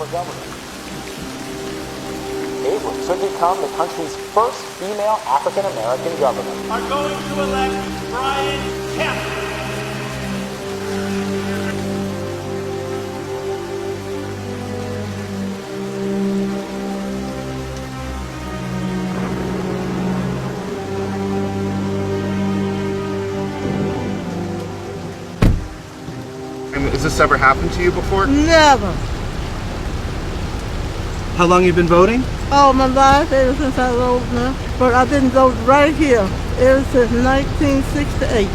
for governor. Abrams should become the country's first female African-American governor. Are going to elect Brian Kemp. Has this ever happened to you before? Never. How long you been voting? All my life, ever since I was old enough. But I've been voting right here ever since 1968.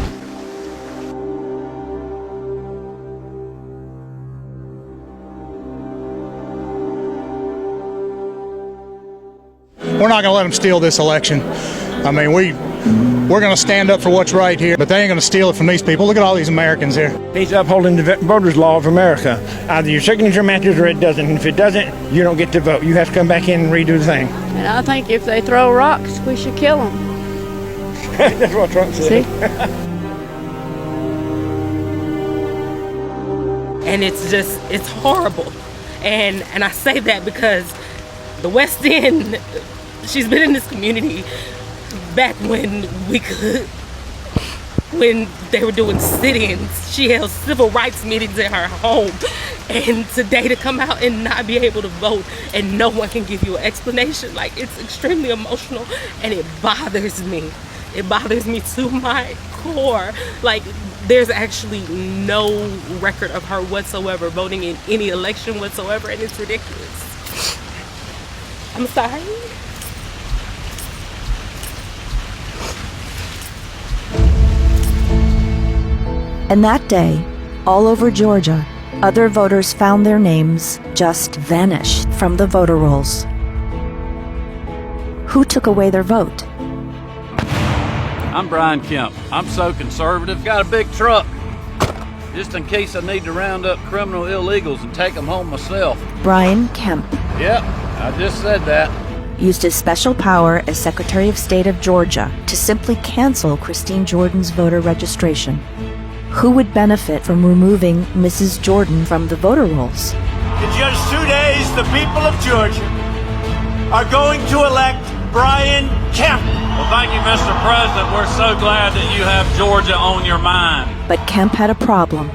We're not going to let them steal this election. I mean, we're going to stand up for what's right here, but they ain't going to steal it from these people. Look at all these Americans here. He's upholding the voters' law of America. Either your signature matches or it doesn't. And if it doesn't, you don't get to vote. You have to come back in and redo the thing. And I think if they throw rocks, we should kill them. That's what Trump said. See? And it's horrible. And I say that because the West End, she's been in this community back when they were doing sit-ins. She held civil rights meetings in her home. And today to come out and not be able to vote and no one can give you an explanation, like, it's extremely emotional and it bothers me. It bothers me to my core. Like, there's actually no record of her whatsoever voting in any election whatsoever, and it's ridiculous. I'm sorry. And that day, all over Georgia, other voters found their names just vanish from the voter rolls. Who took away their vote? I'm Brian Kemp. I'm so conservative. Got a big truck, just in case I need to round up criminal illegals and take them home myself. Brian Kemp. Yep, I just said that. Used his special power as Secretary of State of Georgia to simply cancel Christine Jordan's voter registration. Who would benefit from removing Mrs. Jordan from the voter rolls? In just 2 days, the people of Georgia are going to elect Brian Kemp. Well, thank you, Mr. President. We're so glad that you have Georgia on your mind. But Kemp had a problem.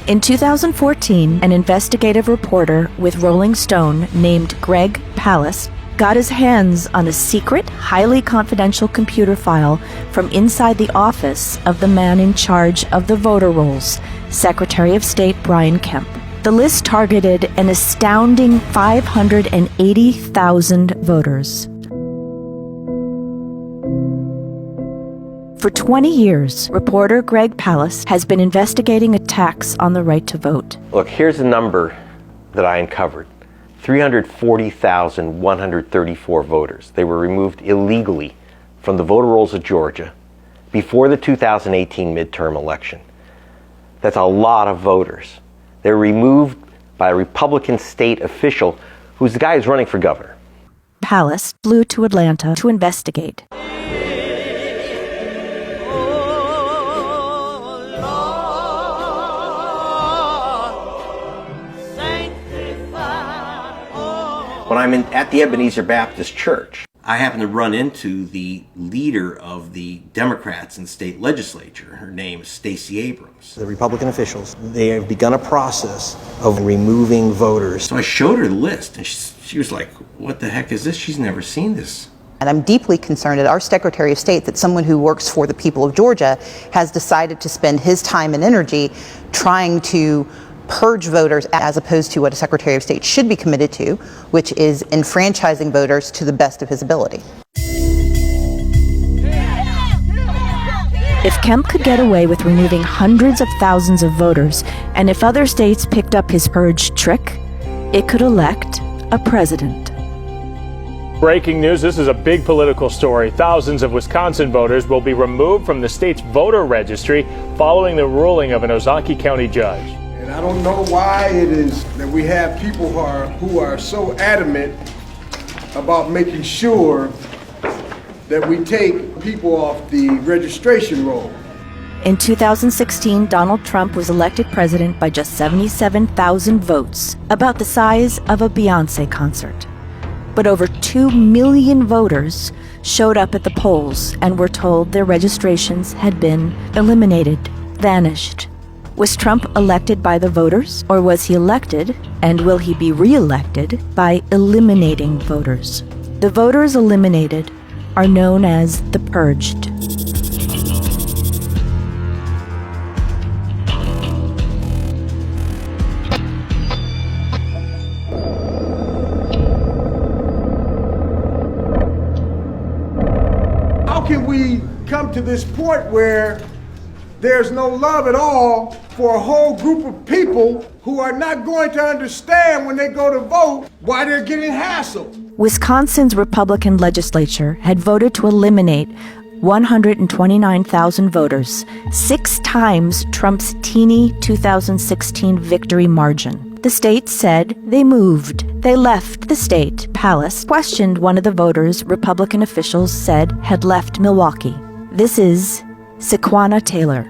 In 2014, an investigative reporter with Rolling Stone named Greg Palast got his hands on a secret, highly confidential computer file from inside the office of the man in charge of the voter rolls, Secretary of State Brian Kemp. The list targeted an astounding 580,000 voters. For 20 years, reporter Greg Palast has been investigating attacks on the right to vote. Look, here's a number that I uncovered. 340,134 voters. They were removed illegally from the voter rolls of Georgia before the 2018 midterm election. That's a lot of voters. They were removed by a Republican state official who's the guy who's running for governor. Palast flew to Atlanta to investigate. When I'm at the Ebenezer Baptist Church, I happen to run into the leader of the Democrats in the state legislature. Her name is Stacey Abrams. The Republican officials, they have begun a process of removing voters. So I showed her the list, and she was like, what the heck is this? She's never seen this. And I'm deeply concerned that our Secretary of State, that someone who works for the people of Georgia, has decided to spend his time and energy trying to purge voters as opposed to what a Secretary of State should be committed to, which is enfranchising voters to the best of his ability. If Kemp could get away with removing hundreds of thousands of voters, and if other states picked up his purge trick, it could elect a president. Breaking news, this is a big political story. Thousands of Wisconsin voters will be removed from the state's voter registry following the ruling of an Ozaukee County judge. And I don't know why it is that we have people who are so adamant about making sure that we take people off the registration roll. In 2016, Donald Trump was elected president by just 77,000 votes, about the size of a Beyoncé concert. But over 2 million voters showed up at the polls and were told their registrations had been eliminated, vanished. Was Trump elected by the voters, or was he elected, and will he be re-elected, by eliminating voters? The voters eliminated are known as the purged. How can we come to this point where there's no love at all for a whole group of people who are not going to understand when they go to vote why they're getting hassled? Wisconsin's Republican legislature had voted to eliminate 129,000 voters, 6 times Trump's teeny 2016 victory margin. The state said they moved. They left the state palace, questioned one of the voters Republican officials said had left Milwaukee. This is Sequana Taylor.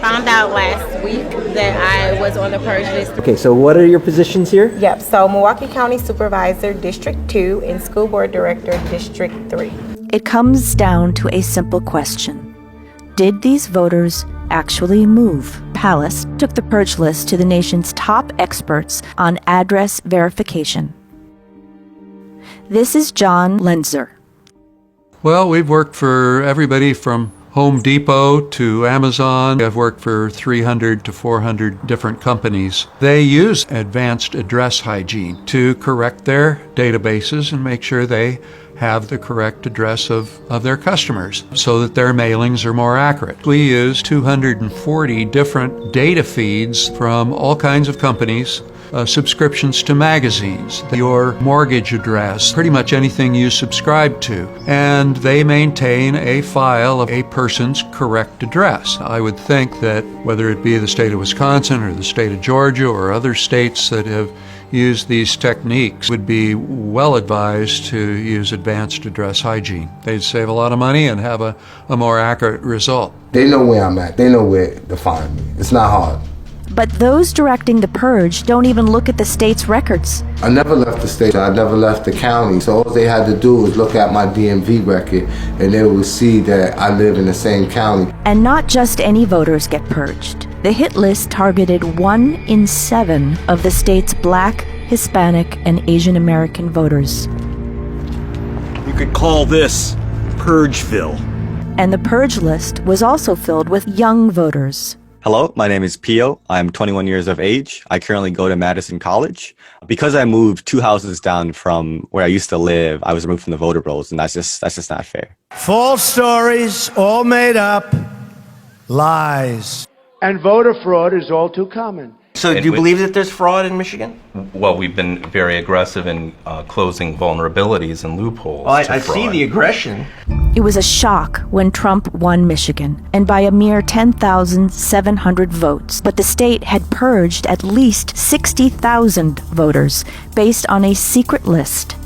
Found out last week that I was on the purge list. Okay, so what are your positions here? Yep, so Milwaukee County Supervisor, District 2, and School Board Director, District 3. It comes down to a simple question. Did these voters actually move? Palace took the purge list to the nation's top experts on address verification. This is John Lenzer. Well, we've worked for everybody from Home Depot to Amazon. I've worked for 300 to 400 different companies. They use advanced address hygiene to correct their databases and make sure they have the correct address of their customers so that their mailings are more accurate. We use 240 different data feeds from all kinds of companies, subscriptions to magazines, your mortgage address, pretty much anything you subscribe to. And they maintain a file of a person's correct address. I would think that whether it be the state of Wisconsin or the state of Georgia or other states that have used these techniques would be well advised to use advanced address hygiene. They'd save a lot of money and have a more accurate result. They know where I'm at. They know where to find me. It's not hard. But those directing the purge don't even look at the state's records. I never left the state. I never left the county. So all they had to do was look at my DMV record and they would see that I live in the same county. And not just any voters get purged. The hit list targeted 1 in 7 of the state's Black, Hispanic, and Asian American voters. You could call this Purgeville. And the purge list was also filled with young voters. Hello, my name is Pio. I'm 21 years of age. I currently go to Madison College. Because I moved 2 houses down from where I used to live, I was removed from the voter rolls, and that's just not fair. False stories, all made up, lies. And voter fraud is all too common. So do you believe that there's fraud in Michigan? Well, we've been very aggressive in closing vulnerabilities and loopholes. Well, I see the aggression. It was a shock when Trump won Michigan, and by a mere 10,700 votes. But the state had purged at least 60,000 voters based on a secret list.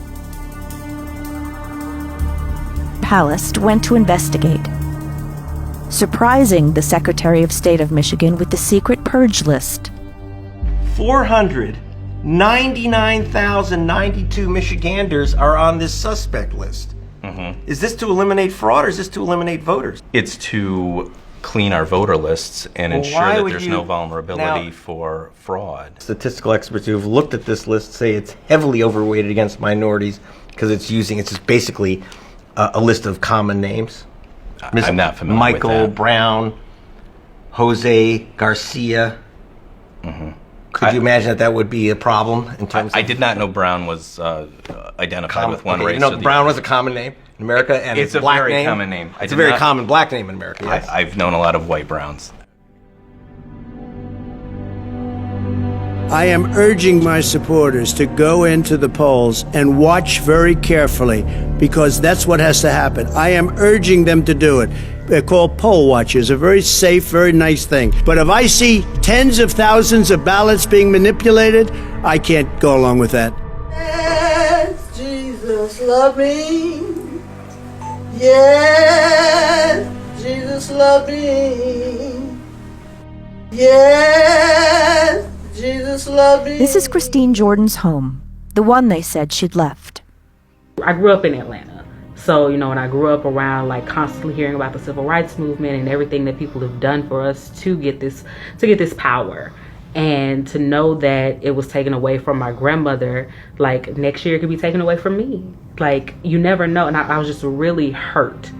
Palace went to investigate, surprising the Secretary of State of Michigan with the secret purge list. 499,092 Michiganders are on this suspect list. Mm-hmm. Is this to eliminate fraud or is this to eliminate voters? It's to clean our voter lists and ensure that there's no vulnerability for fraud. Statistical experts who have looked at this list say it's heavily overweighted against minorities because it's just basically a list of common names. I'm not familiar Michael with that. Brown, Jose Garcia. Mm-hmm. Could you imagine that would be a problem in terms of... I did not know Brown was identified with one race. You know, Brown was a common name in America, and it's a black very name. Common name. It's a very common black name in America, yes. I've known a lot of white Browns. I am urging my supporters to go into the polls and watch very carefully, because that's what has to happen. I am urging them to do it. They're called poll watchers, a very safe, very nice thing. But if I see tens of thousands of ballots being manipulated, I can't go along with that. Yes, Jesus, love me. Yes, Jesus, love me. Yes, Jesus loved me. This is Christine Jordan's home, the one they said she'd left. I grew up in Atlanta. So, you know, and I grew up around like constantly hearing about the civil rights movement and everything that people have done for us to get this power. And to know that it was taken away from my grandmother, like next year it could be taken away from me. Like, you never know. And I was just really hurt.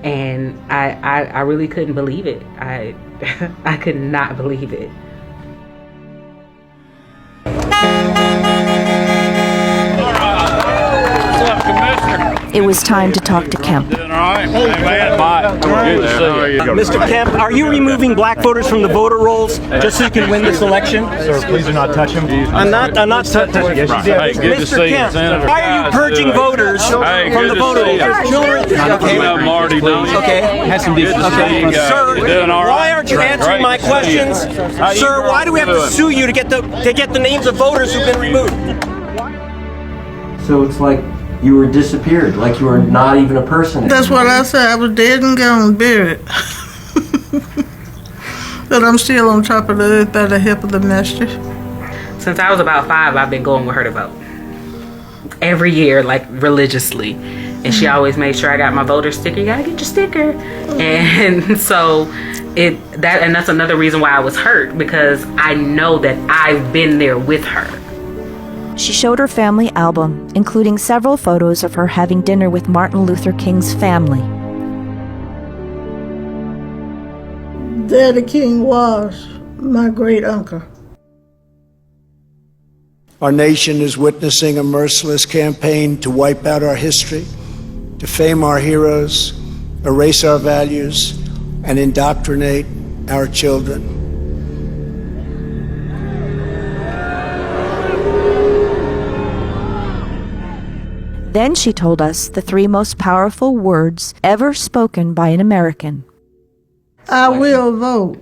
And I really couldn't believe it. I could not believe it. It was time to talk to Kemp. Mr. Kemp, are you removing black voters from the voter rolls just so you can win this election? Sir, please do not touch him. I'm not touching him. Mr. Kemp, why are you purging voters from the voter rolls? Okay. Has some decency. Okay. Sir, why aren't you answering my questions? Sir, why do we have to sue you to get the names of voters who've been removed? So it's like you were disappeared, like you were not even a person. That's what I said. I was dead and gone, buried. But I'm still on top of the earth by the help of the Master. Since I was about 5, I've been going with her to vote. Every year, like religiously. And she always made sure I got my voter sticker. You gotta get your sticker. And so that's another reason why I was hurt, because I know that I've been there with her. She showed her family album, including several photos of her having dinner with Martin Luther King's family. Daddy King was my great uncle. Our nation is witnessing a merciless campaign to wipe out our history, defame our heroes, erase our values, and indoctrinate our children. Then she told us the 3 most powerful words ever spoken by an American. I will vote.